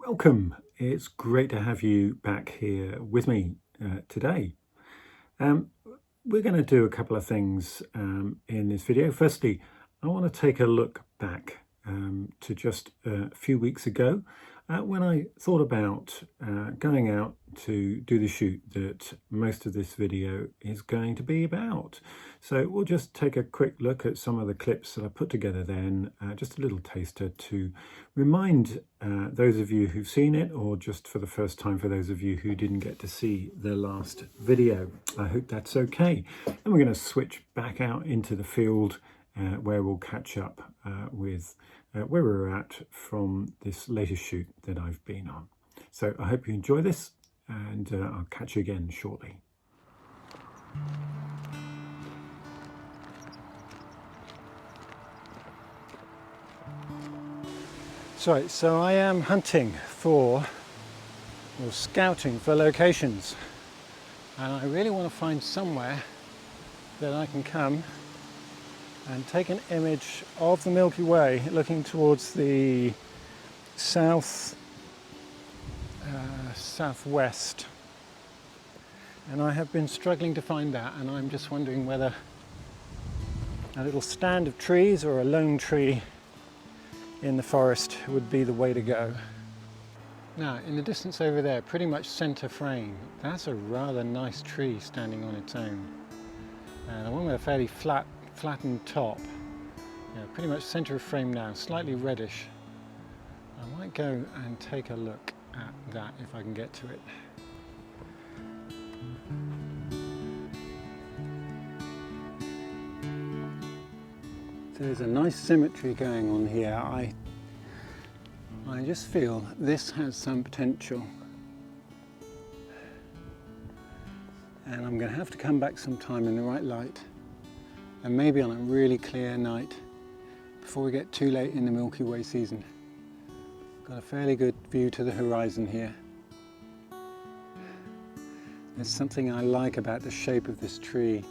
Welcome. It's great to have you back here with me today. We're going to do a couple of things in this video. Firstly, I want to take a look back to just a few weeks ago when I thought about going out to do the shoot that most of this video is going to be about. So we'll just take a quick look at some of the clips that I put together then, just a little taster to remind those of you who've seen it, or just for the first time for those of you who didn't get to see the last video. I hope that's okay. And we're going to switch back out into the field where we'll catch up with where we're at from this latest shoot that I've been on. So I hope you enjoy this, and I'll catch you again shortly. So I am hunting for, or scouting for locations, and I really want to find somewhere that I can come and take an image of the Milky Way looking towards the southwest. And I have been struggling to find that, and I'm just wondering whether a little stand of trees or a lone tree in the forest would be the way to go. Now, in the distance over there, pretty much center frame, that's a rather nice tree standing on its own. And the one with a fairly flattened top, pretty much center of frame now, slightly reddish. I might go and take a look at that if I can get to it. There's a nice symmetry going on here. I just feel this has some potential. And I'm going to have to come back sometime in the right light, and maybe on a really clear night before we get too late in the Milky Way season. Got a fairly good view to the horizon here. There's something I like about the shape of this tree,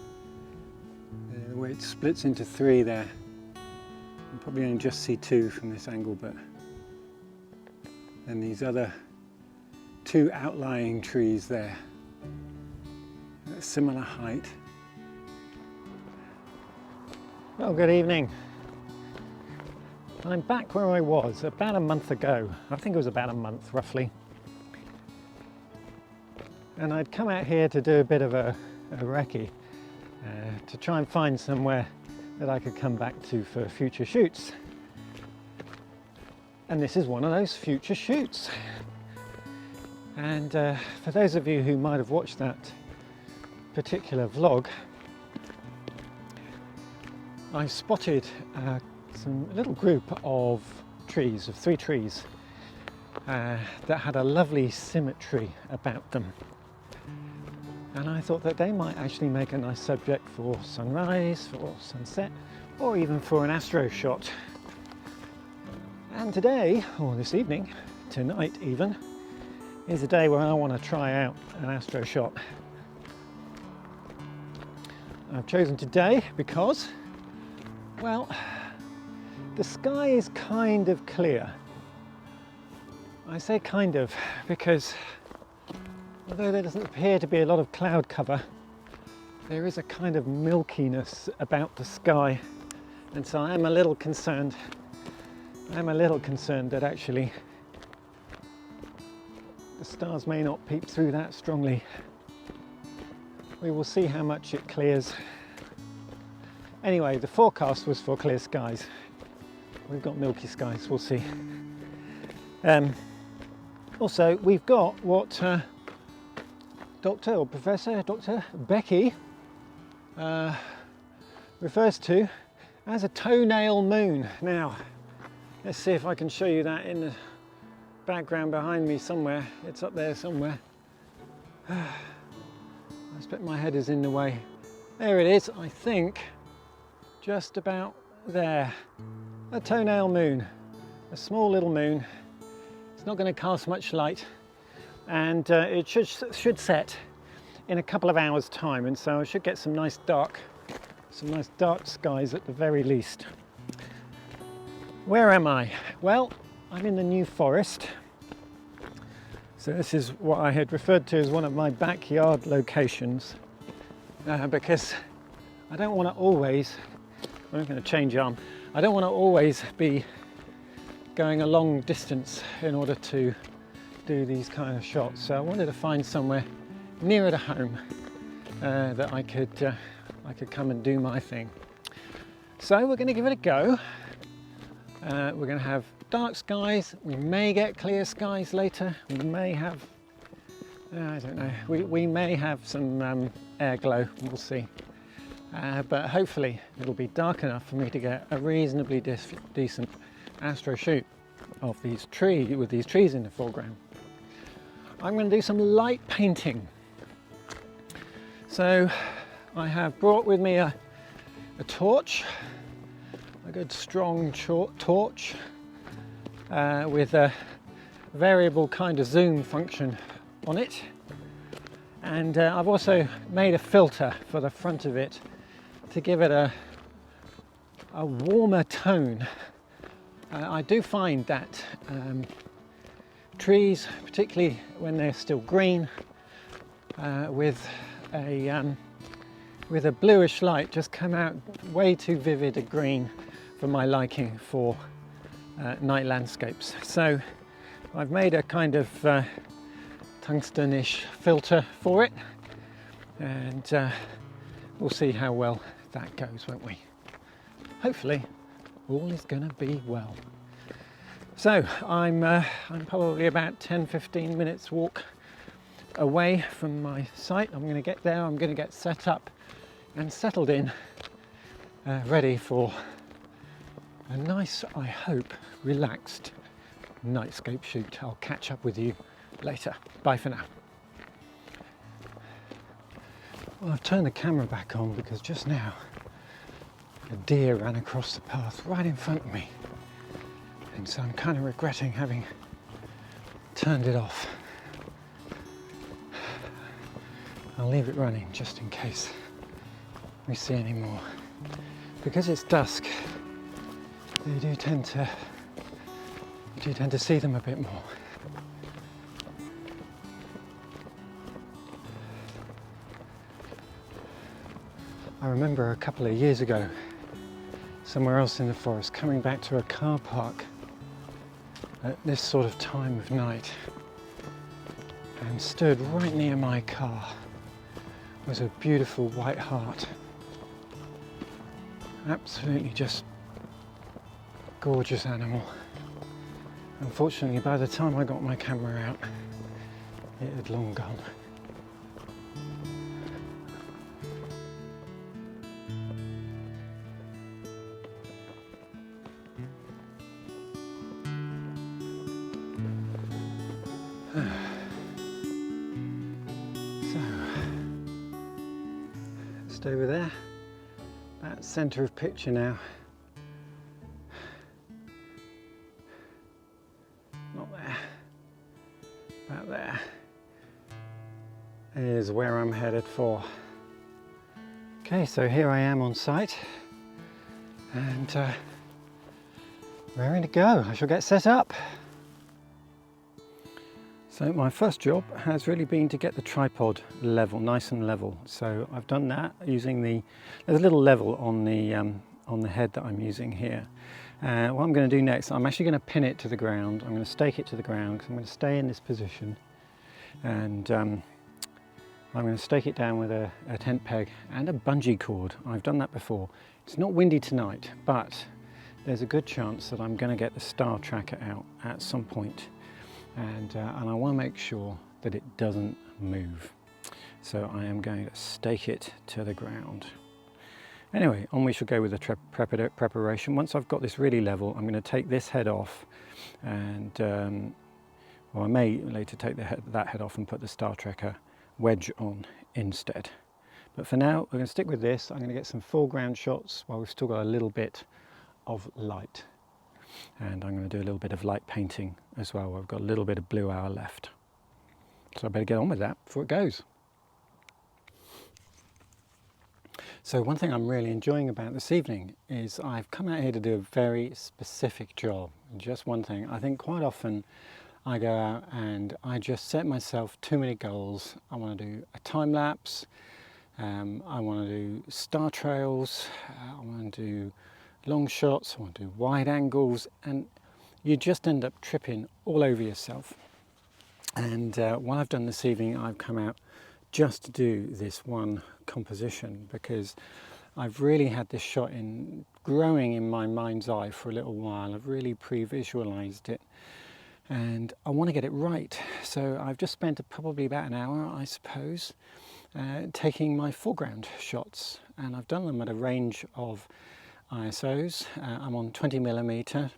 the way it splits into three there. You probably only just see two from this angle, but then these other two outlying trees there at a similar height. Well, good evening. I'm back where I was about a month ago. I think it was about a month roughly. And I'd come out here to do a bit of a recce, to try and find somewhere that I could come back to for future shoots. And this is one of those future shoots. And for those of you who might have watched that particular vlog, I spotted some little group of trees, of 3 trees, that had a lovely symmetry about them. And I thought that they might actually make a nice subject for sunrise, for sunset, or even for an astro shot. And today, or this evening, tonight even, is a day where I want to try out an astro shot. I've chosen today because, well, the sky is kind of clear. I say kind of because although there doesn't appear to be a lot of cloud cover, there is a kind of milkiness about the sky, and so I am a little concerned. That actually the stars may not peep through that strongly. We will see how much it clears. Anyway, the forecast was for clear skies. We've got milky skies, we'll see. Also, we've got what Dr. Becky refers to as a toenail moon. Now, let's see if I can show you that in the background behind me somewhere. It's up there somewhere. I expect my head is in the way. There it is, I think, just about there. A toenail moon, a small little moon. It's not going to cast much light, and it should set in a couple of hours time, and so I should get some nice dark skies at the very least. Where am I? Well, I'm in the New Forest, So this is what I had referred to as one of my backyard locations, because I don't want to always, I'm going to change arm, I don't want to always be going a long distance in order to do these kind of shots. So I wanted to find somewhere nearer to home that I could come and do my thing. So we're going to give it a go. We're going to have dark skies, we may get clear skies later, we may have, I don't know, we may have some air glow, we'll see. But hopefully it'll be dark enough for me to get a reasonably decent astro shoot of these trees, with these trees in the foreground. I'm going to do some light painting. So I have brought with me a torch, a good strong torch with a variable kind of zoom function on it, and I've also made a filter for the front of it to give it a warmer tone. I do find that trees, particularly when they're still green, with a bluish light, just come out way too vivid a green for my liking for night landscapes. So I've made a kind of tungstenish filter for it, and we'll see how well that goes, won't we? Hopefully all is going to be well. So I'm probably about 10-15 minutes walk away from my site. I'm going to get there, I'm going to get set up and settled in, ready for a nice, I hope, relaxed nightscape shoot. I'll catch up with you later. Bye for now. Well, I've turned the camera back on because just now a deer ran across the path right in front of me, and so I'm kind of regretting having turned it off. I'll leave it running just in case we see any more. Because it's dusk, you do tend to see them a bit more. I remember a couple of years ago, somewhere else in the forest, coming back to a car park at this sort of time of night, and stood right near my car was a beautiful white hart. Absolutely just gorgeous animal. Unfortunately, by the time I got my camera out, it had long gone. Just over there, about centre of picture now. Not there, about there is where I'm headed for. Okay, so here I am on site, and raring to go. I shall get set up. So my first job has really been to get the tripod level, nice and level. So I've done that using there's a little level on the head that I'm using here. What I'm going to do next, I'm actually going to pin it to the ground. I'm going to stake it to the ground because I'm going to stay in this position, and I'm going to stake it down with a tent peg and a bungee cord. I've done that before. It's not windy tonight, but there's a good chance that I'm going to get the star tracker out at some point. And I want to make sure that it doesn't move. So I am going to stake it to the ground. Anyway, on we shall go with the preparation. Once I've got this really level, I'm going to take this head off, and well, I may later take that head off and put the star tracker wedge on instead. But for now, we're going to stick with this. I'm going to get some foreground shots while we've still got a little bit of light. And I'm going to do a little bit of light painting as well. I've got a little bit of blue hour left. So I better get on with that before it goes. So one thing I'm really enjoying about this evening is I've come out here to do a very specific job. Just one thing. I think quite often I go out and I just set myself too many goals. I want to do a time lapse, I want to do star trails, I want to do long shots, I want to do wide angles, and you just end up tripping all over yourself. And what I've done this evening, I've come out just to do this one composition, because I've really had this shot growing in my mind's eye for a little while. I've really pre-visualized it and I want to get it right. So I've just spent probably about an hour, I suppose, taking my foreground shots, and I've done them at a range of ISOs. I'm on 20mm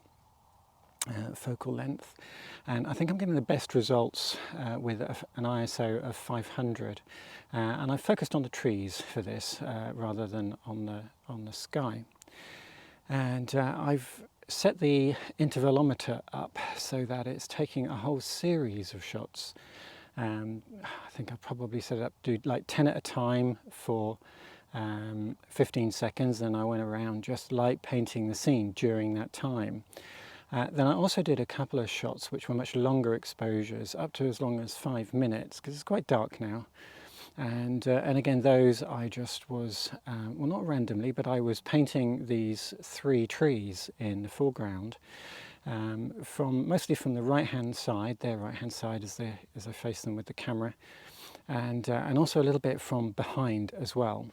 focal length, and I think I'm getting the best results with an ISO of 500, and I've focused on the trees for this rather than on the sky. And I've set the intervalometer up so that it's taking a whole series of shots. I think I probably set it up to do like 10 at a time for 15 seconds, and I went around just light painting the scene during that time. Then I also did a couple of shots which were much longer exposures, up to as long as 5 minutes, because it's quite dark now. And again, those I just was, well, not randomly, but I was painting these 3 trees in the foreground, mostly from the right-hand side, their right-hand side as I face them with the camera, and also a little bit from behind as well.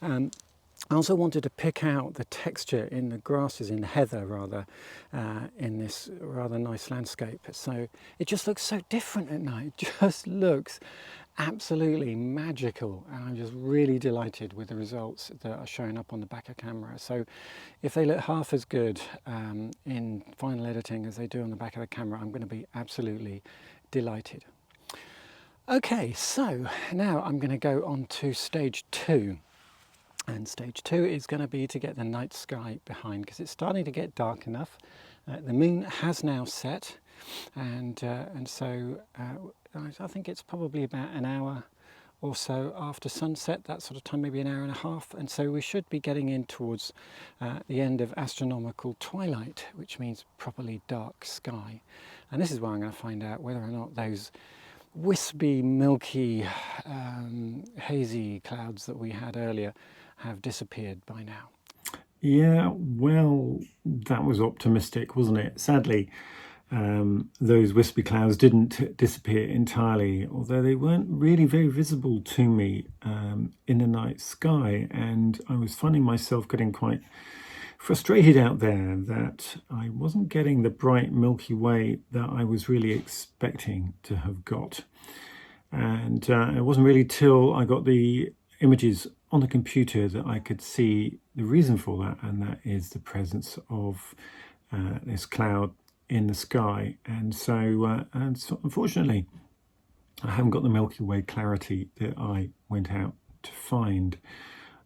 I also wanted to pick out the texture in the grasses, in the heather rather, in this rather nice landscape. So it just looks so different at night. It just looks absolutely magical, and I'm just really delighted with the results that are showing up on the back of camera. So if they look half as good in final editing as they do on the back of the camera, I'm going to be absolutely delighted. Okay, so now I'm going to go on to stage 2. And stage 2 is going to be to get the night sky behind, because it's starting to get dark enough. The moon has now set, and so I think it's probably about an hour or so after sunset, that sort of time, maybe an hour and a half. And so we should be getting in towards the end of astronomical twilight, which means properly dark sky. And this is where I'm going to find out whether or not those wispy, milky, hazy clouds that we had earlier have disappeared by now. Yeah, well, that was optimistic, wasn't it? Sadly, those wispy clouds didn't disappear entirely, although they weren't really very visible to me in the night sky, and I was finding myself getting quite frustrated out there that I wasn't getting the bright Milky Way that I was really expecting to have got. And it wasn't really till I got the images on the computer that I could see the reason for that, and that is the presence of this cloud in the sky. And so unfortunately I haven't got the Milky Way clarity that I went out to find.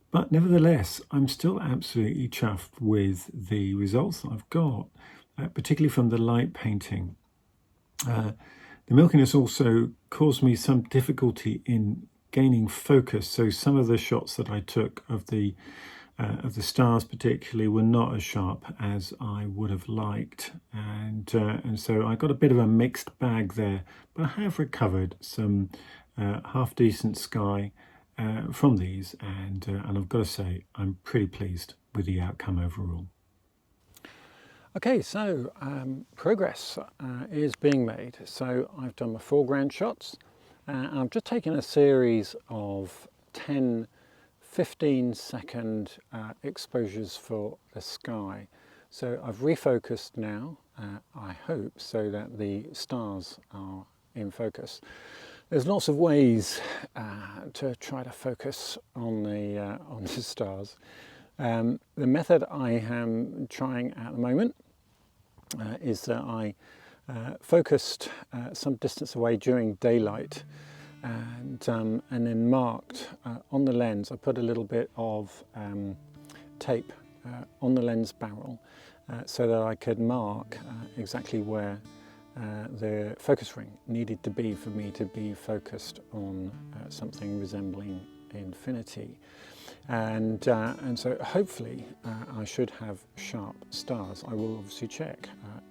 But nevertheless, I'm still absolutely chuffed with the results that I've got, particularly from the light painting. The milkiness also caused me some difficulty in gaining focus. So some of the shots that I took of the stars particularly were not as sharp as I would have liked. And so I got a bit of a mixed bag there, but I have recovered some half decent sky from these, and I've got to say I'm pretty pleased with the outcome overall. Okay, so progress is being made. So I've done my foreground shots, and I've just taken a series of 10 15-second exposures for the sky. So I've refocused now, I hope, so that the stars are in focus. There's lots of ways to try to focus on the stars. The method I am trying at the moment is that I focused some distance away during daylight, and then marked on the lens. I put a little bit of tape on the lens barrel so that I could mark exactly where the focus ring needed to be for me to be focused on something resembling infinity. And so hopefully I should have sharp stars. I will obviously check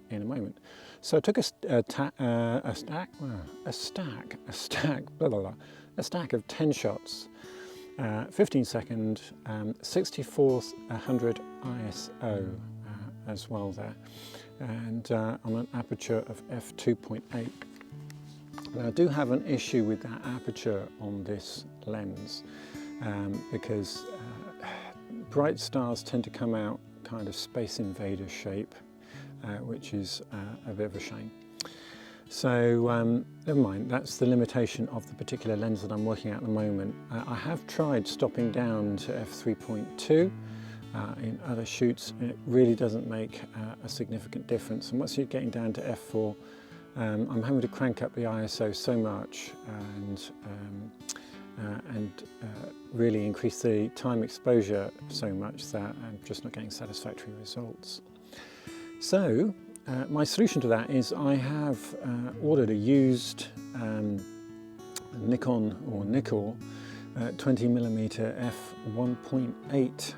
in a moment. So I took a stack of 10 shots, 15 second, 6400 ISO as well there, and on an aperture of f2.8. Now I do have an issue with that aperture on this lens because bright stars tend to come out kind of Space Invader shape, which is a bit of a shame. So never mind, that's the limitation of the particular lens that I'm working at the moment. I have tried stopping down to f3.2 in other shoots, and it really doesn't make a significant difference. And once you're getting down to f4, I'm having to crank up the ISO so much and really increase the time exposure so much that I'm just not getting satisfactory results. So my solution to that is I have ordered a used Nikon or Nikkor 20mm f1.8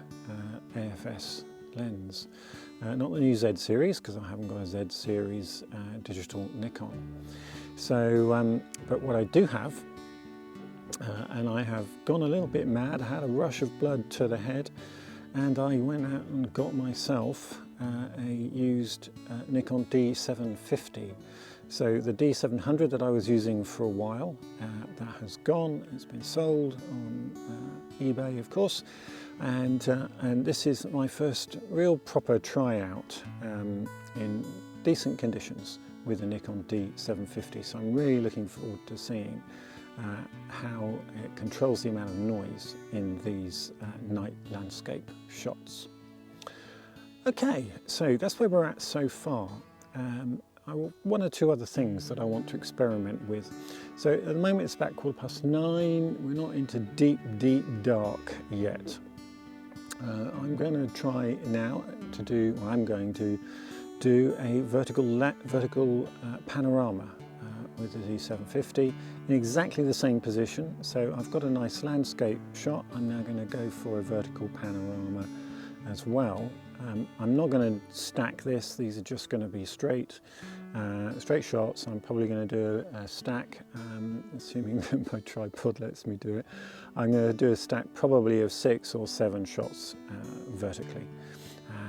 AFS lens. Not the new Z series, because I haven't got a Z series digital Nikon. So, but what I do have, and I have gone a little bit mad, had a rush of blood to the head, and I went out and got myself a used Nikon D750. So the D700 that I was using for a while, that has gone, it's been sold on eBay of course, and this is my first real proper tryout in decent conditions with the Nikon D750. So I'm really looking forward to seeing how it controls the amount of noise in these night landscape shots. Okay, so that's where we're at so far. One or two other things that I want to experiment with. So at the moment it's about 9:15. We're not into deep dark yet. I'm going to try now to do, well, I'm going to do a vertical panorama with the D750 in exactly the same position. So I've got a nice landscape shot. I'm now going to go for a vertical panorama as well. I'm not going to stack this. These are just going to be straight shots. I'm probably going to do a stack, assuming that my tripod lets me do it. I'm going to do a stack probably of 6 or 7 shots vertically,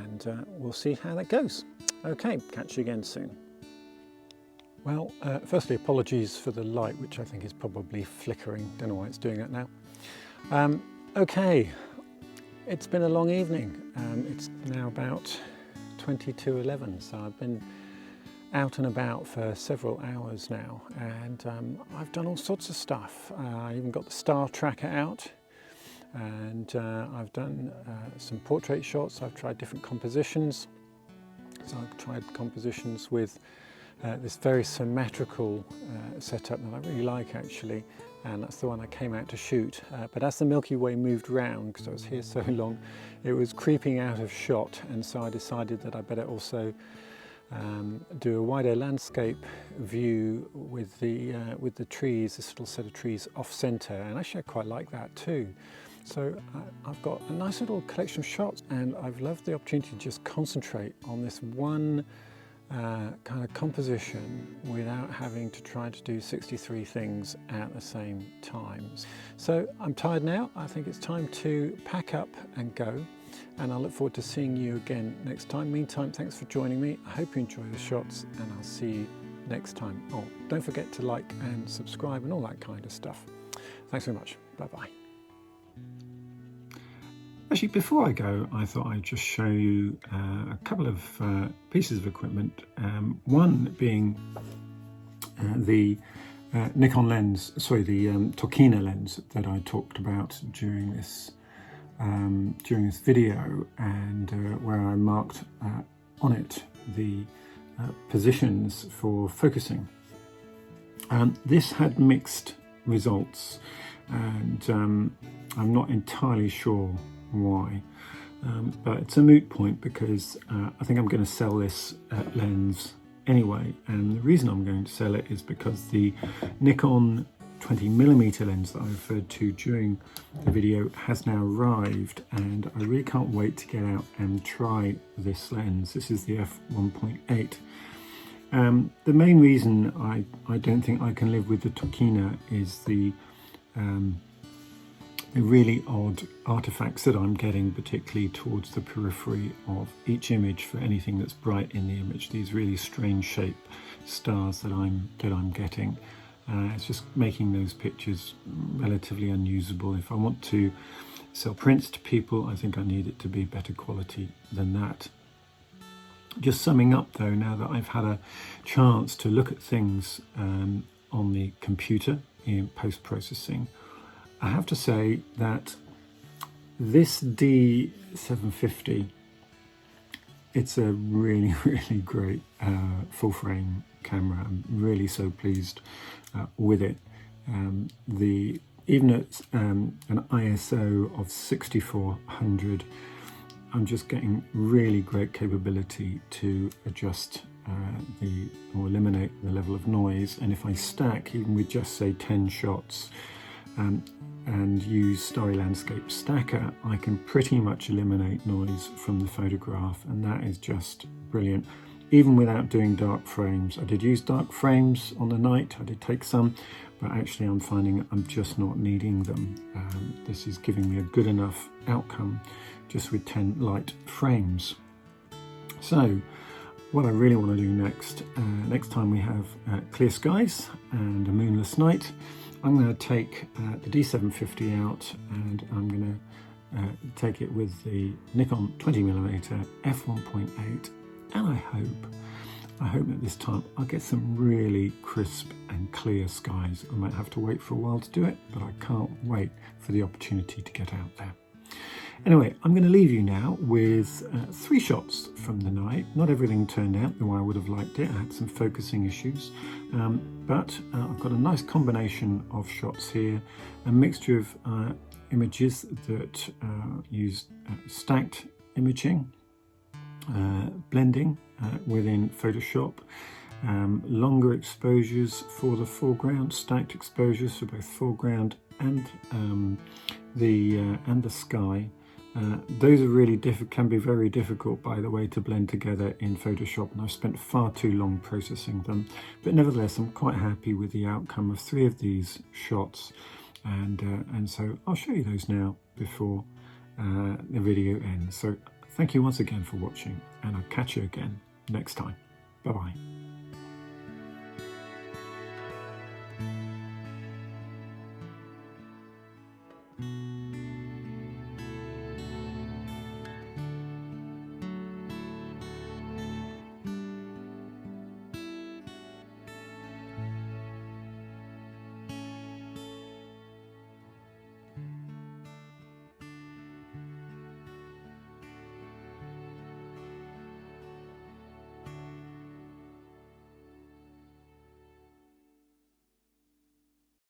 and we'll see how that goes. Okay, catch you again soon. Well, firstly, apologies for the light, which I think is probably flickering. Don't know why it's doing that now. Okay, it's been a long evening. It's now about 20 to 11, so I've been out and about for several hours now, and I've done all sorts of stuff. I even got the star tracker out, and I've done some portrait shots. I've tried different compositions. So I've tried compositions with this very symmetrical setup that I really like actually, and that's the one I came out to shoot. But as the Milky Way moved round, because I was here so long, it was creeping out of shot, and so I decided that I better also do a wider landscape view with the trees, this little set of trees off centre, and actually I quite like that too. So I've got a nice little collection of shots, and I've loved the opportunity to just concentrate on this one kind of composition without having to try to do 63 things at the same time. So I'm tired now. I think it's time to pack up and go, and I look forward to seeing you again next time. Meantime, thanks for joining me. I hope you enjoy the shots, and I'll see you next time. Oh, don't forget to like and subscribe and all that kind of stuff. Thanks very much. Bye-bye. Actually, before I go, I thought I'd just show you a couple of pieces of equipment. One being the Nikon lens, sorry, the Tokina lens that I talked about during this video, and where I marked on it the positions for focusing. This had mixed results, and I'm not entirely sure why, but it's a moot point because I think I'm going to sell this lens anyway, and the reason I'm going to sell it is because the Nikon 20mm lens that I referred to during the video has now arrived, and I really can't wait to get out and try this lens. This is the f1.8, The main reason I don't think I can live with the Tokina is the really odd artifacts that I'm getting, particularly towards the periphery of each image for anything that's bright in the image. These really strange shaped stars that I'm getting. It's just making those pictures relatively unusable. If I want to sell prints to people, I think I need it to be better quality than that. Just summing up though, now that I've had a chance to look at things on the computer in post-processing, I have to say that this D750, it's a really, really great full frame camera. I'm really so pleased with it. Even at an ISO of 6400, I'm just getting really great capability to adjust or eliminate the level of noise. And if I stack, even with just say 10 shots, and use Starry Landscape Stacker, I can pretty much eliminate noise from the photograph, and that is just brilliant. Even without doing dark frames. I did use dark frames on the night, I did take some, but actually I'm finding I'm just not needing them. This is giving me a good enough outcome just with 10 light frames. So what I really want to do next time we have clear skies and a moonless night, I'm going to take the D750 out, and I'm going to take it with the Nikon 20mm f1.8, and I hope that this time I'll get some really crisp and clear skies. I might have to wait for a while to do it, but I can't wait for the opportunity to get out there. Anyway, I'm going to leave you now with 3 shots from the night. Not everything turned out the way I would have liked it. I had some focusing issues, but I've got a nice combination of shots here, a mixture of images that use stacked imaging, blending within Photoshop, longer exposures for the foreground, stacked exposures for both foreground and the sky. Those are really can be very difficult, by the way, to blend together in Photoshop, and I've spent far too long processing them. But nevertheless, I'm quite happy with the outcome of 3 of these shots, and so I'll show you those now before the video ends. So thank you once again for watching, and I'll catch you again next time. Bye bye.